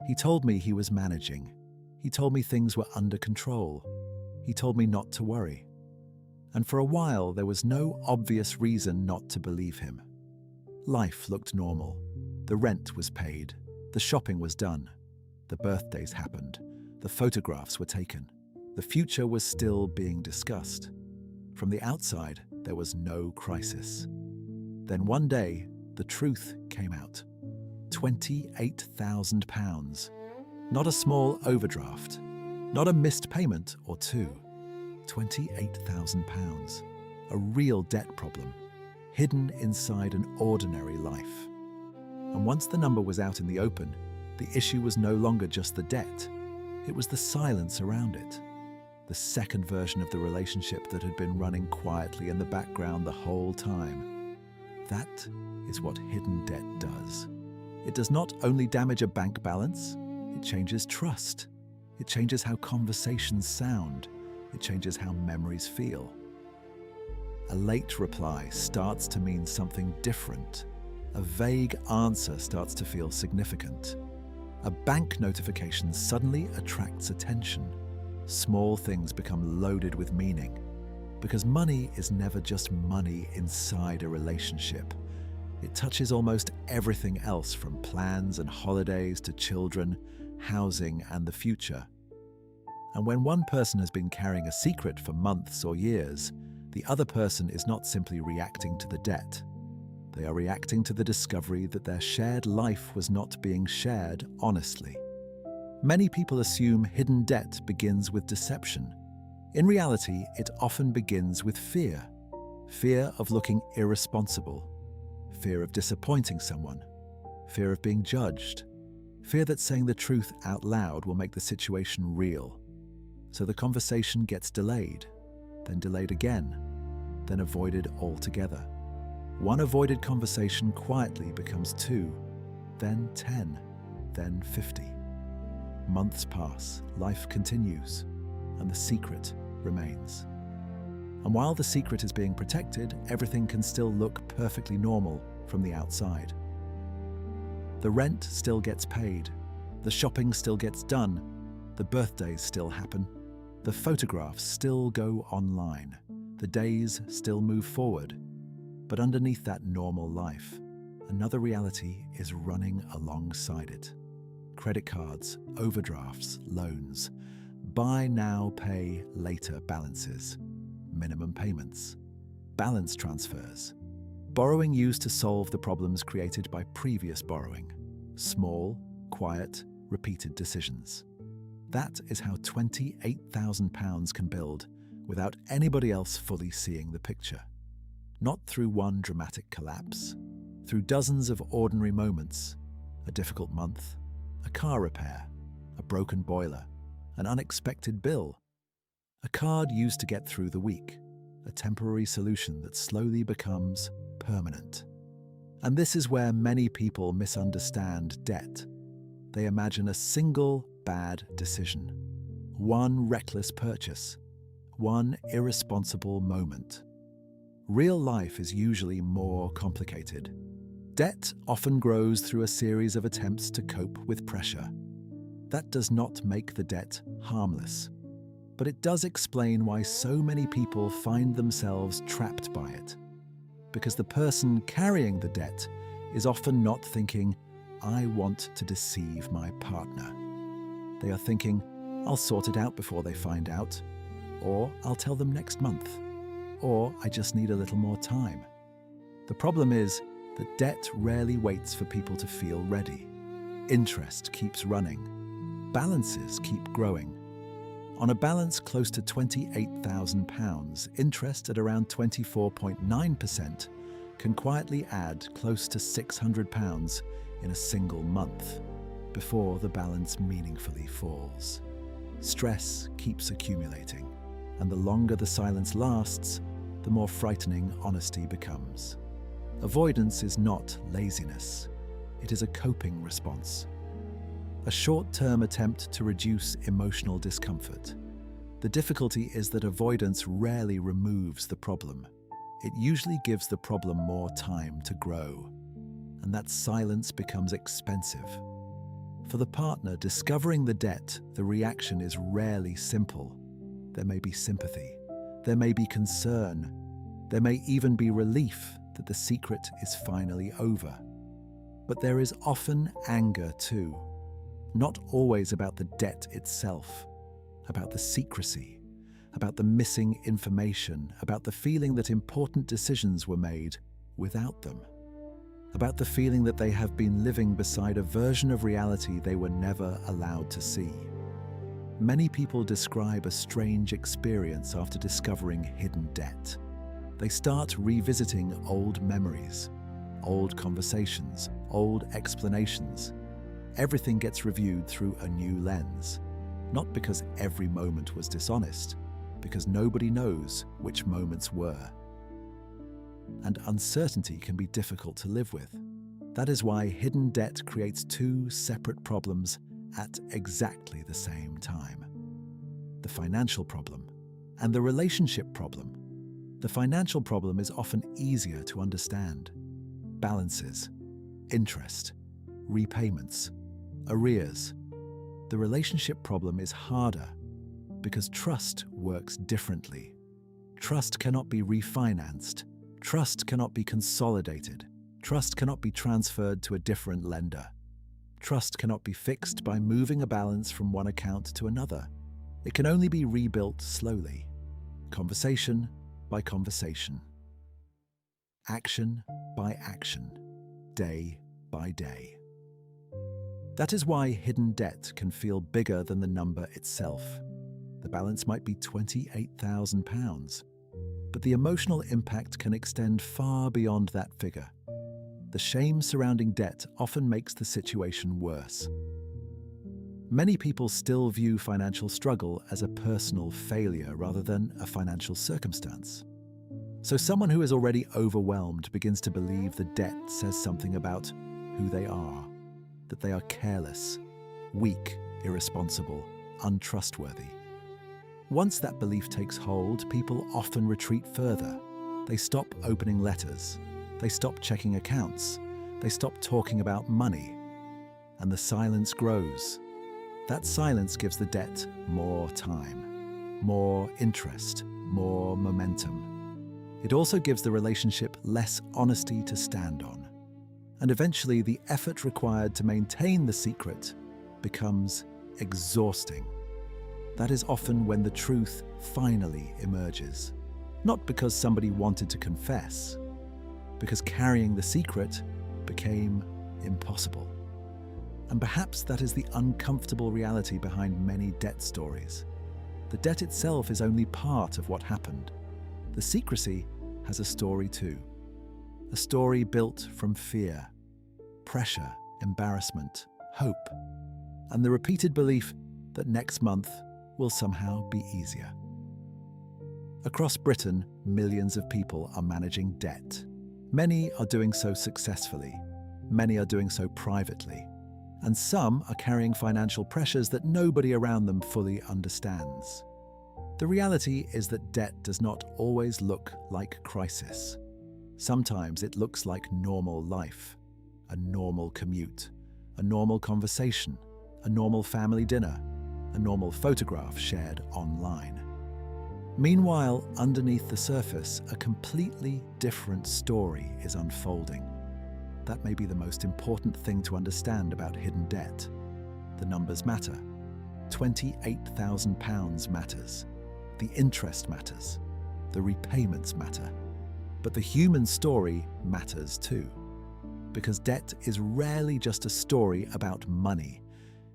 He told me he was managing. He told me things were under control. He told me not to worry. And for a while, there was no obvious reason not to believe him. Life looked normal. The rent was paid. The shopping was done. The birthdays happened. The photographs were taken. The future was still being discussed. From the outside, there was no crisis. Then one day, the truth came out. £28,000. Not a small overdraft. Not a missed payment or two. £28,000. A real debt problem, hidden inside an ordinary life. And once the number was out in the open, the issue was no longer just the debt. It was the silence around it. The second version of the relationship that had been running quietly in the background the whole time. That is what hidden debt does. It does not only damage a bank balance, it changes trust. It changes how conversations sound. It changes how memories feel. A late reply starts to mean something different. A vague answer starts to feel significant. A bank notification suddenly attracts attention. Small things become loaded with meaning. Because money is never just money inside a relationship. It touches almost everything else, from plans and holidays to children, housing, and the future. And when one person has been carrying a secret for months or years, the other person is not simply reacting to the debt. They are reacting to the discovery that their shared life was not being shared honestly. Many people assume hidden debt begins with deception. In reality, it often begins with fear. Fear of looking irresponsible. Fear of disappointing someone. Fear of being judged. Fear that saying the truth out loud will make the situation real. So the conversation gets delayed, then delayed again, then avoided altogether. One avoided conversation quietly becomes 2, then 10, then 50. Months pass, life continues, and the secret remains. And while the secret is being protected, everything can still look perfectly normal from the outside. The rent still gets paid, the shopping still gets done, the birthdays still happen, the photographs still go online, the days still move forward. But underneath that normal life, another reality is running alongside it. Credit cards, overdrafts, loans, buy now, pay later balances, minimum payments, balance transfers, borrowing used to solve the problems created by previous borrowing, small, quiet, repeated decisions. That is how £28,000 can build without anybody else fully seeing the picture. Not through one dramatic collapse, through dozens of ordinary moments, a difficult month, a car repair, a broken boiler, an unexpected bill, a card used to get through the week, a temporary solution that slowly becomes permanent. And this is where many people misunderstand debt. They imagine a single bad decision, one reckless purchase, one irresponsible moment. Real life is usually more complicated. Debt often grows through a series of attempts to cope with pressure. That does not make the debt harmless, but it does explain why so many people find themselves trapped by it. Because the person carrying the debt is often not thinking, "I want to deceive my partner." They are thinking, "I'll sort it out before they find out," or "I'll tell them next month," or "I just need a little more time." The problem is that debt rarely waits for people to feel ready. Interest keeps running. Balances keep growing. On a balance close to £28,000, interest at around 24.9% can quietly add close to £600 in a single month before the balance meaningfully falls. Stress keeps accumulating, and the longer the silence lasts, the more frightening honesty becomes. Avoidance is not laziness. It is a coping response. A short-term attempt to reduce emotional discomfort. The difficulty is that avoidance rarely removes the problem. It usually gives the problem more time to grow. And that silence becomes expensive. For the partner discovering the debt, the reaction is rarely simple. There may be sympathy, there may be concern, there may even be relief that the secret is finally over. But there is often anger too, not always about the debt itself, about the secrecy, about the missing information, about the feeling that important decisions were made without them, about the feeling that they have been living beside a version of reality they were never allowed to see. Many people describe a strange experience after discovering hidden debt. They start revisiting old memories, old conversations, old explanations. Everything gets reviewed through a new lens, not because every moment was dishonest, because nobody knows which moments were. And uncertainty can be difficult to live with. That is why hidden debt creates two separate problems at exactly the same time. The financial problem and the relationship problem. The financial problem is often easier to understand. Balances, interest, repayments, arrears. The relationship problem is harder because trust works differently. Trust cannot be refinanced. Trust cannot be consolidated. Trust cannot be transferred to a different lender. Trust cannot be fixed by moving a balance from one account to another. It can only be rebuilt slowly, conversation by conversation, action by action, day by day. That is why hidden debt can feel bigger than the number itself. The balance might be £28,000, but the emotional impact can extend far beyond that figure. The shame surrounding debt often makes the situation worse. Many people still view financial struggle as a personal failure rather than a financial circumstance. So someone who is already overwhelmed begins to believe the debt says something about who they are, that they are careless, weak, irresponsible, untrustworthy. Once that belief takes hold, people often retreat further. They stop opening letters. They stop checking accounts. They stop talking about money. And the silence grows. That silence gives the debt more time, more interest, more momentum. It also gives the relationship less honesty to stand on. And eventually, the effort required to maintain the secret becomes exhausting. That is often when the truth finally emerges. Not because somebody wanted to confess, because carrying the secret became impossible. And perhaps that is the uncomfortable reality behind many debt stories. The debt itself is only part of what happened. The secrecy has a story too. A story built from fear, pressure, embarrassment, hope, and the repeated belief that next month will somehow be easier. Across Britain, millions of people are managing debt. Many are doing so successfully. Many are doing so privately. And some are carrying financial pressures that nobody around them fully understands. The reality is that debt does not always look like crisis. Sometimes it looks like normal life, a normal commute, a normal conversation, a normal family dinner, a normal photograph shared online. Meanwhile, underneath the surface, a completely different story is unfolding. That may be the most important thing to understand about hidden debt. The numbers matter. £28,000 matters. The interest matters. The repayments matter. But the human story matters too. Because debt is rarely just a story about money.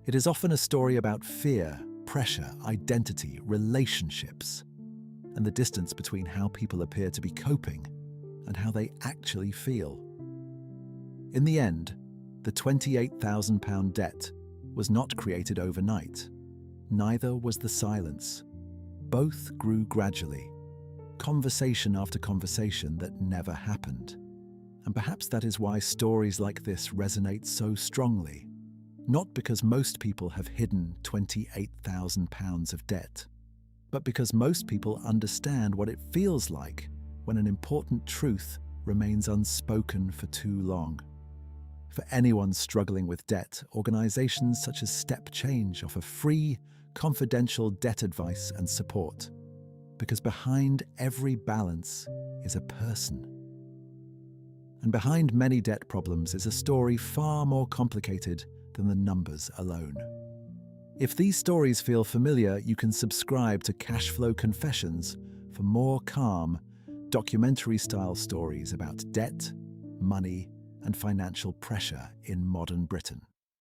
It is often a story about fear, pressure, identity, relationships, and the distance between how people appear to be coping and how they actually feel. In the end, the £28,000 debt was not created overnight. Neither was the silence. Both grew gradually, conversation after conversation that never happened. And perhaps that is why stories like this resonate so strongly. Not because most people have hidden £28,000 of debt, but because most people understand what it feels like when an important truth remains unspoken for too long. For anyone struggling with debt, organizations such as Step Change offer free, confidential debt advice and support. Because behind every balance is a person. And behind many debt problems is a story far more complicated than the numbers alone. If these stories feel familiar, you can subscribe to Cashflow Confessions for more calm, documentary-style stories about debt, money, and financial pressure in modern Britain.